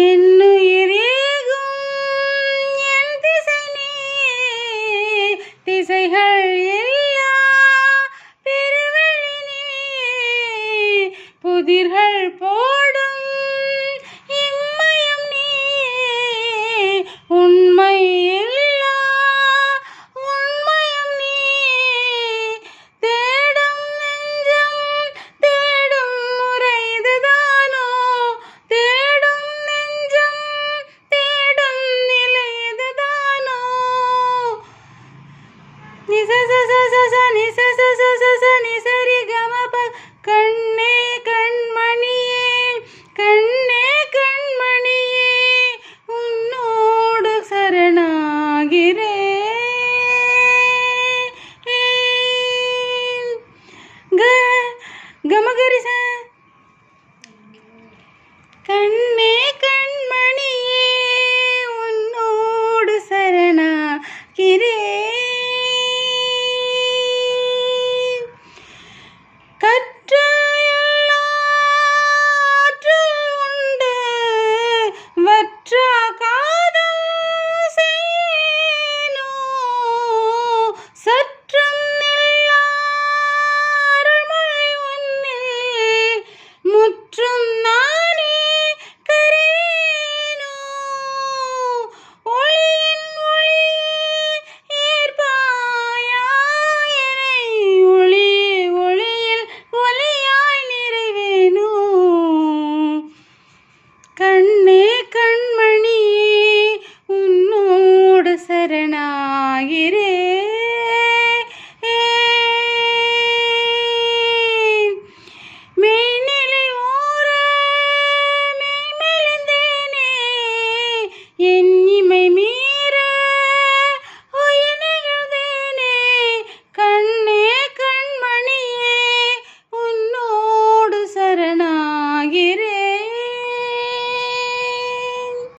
என்னுயிர் ஏகும் என் திசை நீ, திசைகள் எல்லா பெருவழி நீ, புதிர்கள் போடும் இம்மயம் நீ, உண்மை எல்லா உண்மயம் நீ, தேடும் நெஞ்சம் தேடும் முறை இதுதானோ, தேடும் நெஞ்சம் தேடும் நிலை இதுதானோ. நிசரி கமப கண்ணே கண்மணியே, கண்ணே கண்மணியே, உன்னோடு சரணாகிறேன். கமகரிச கண்ணே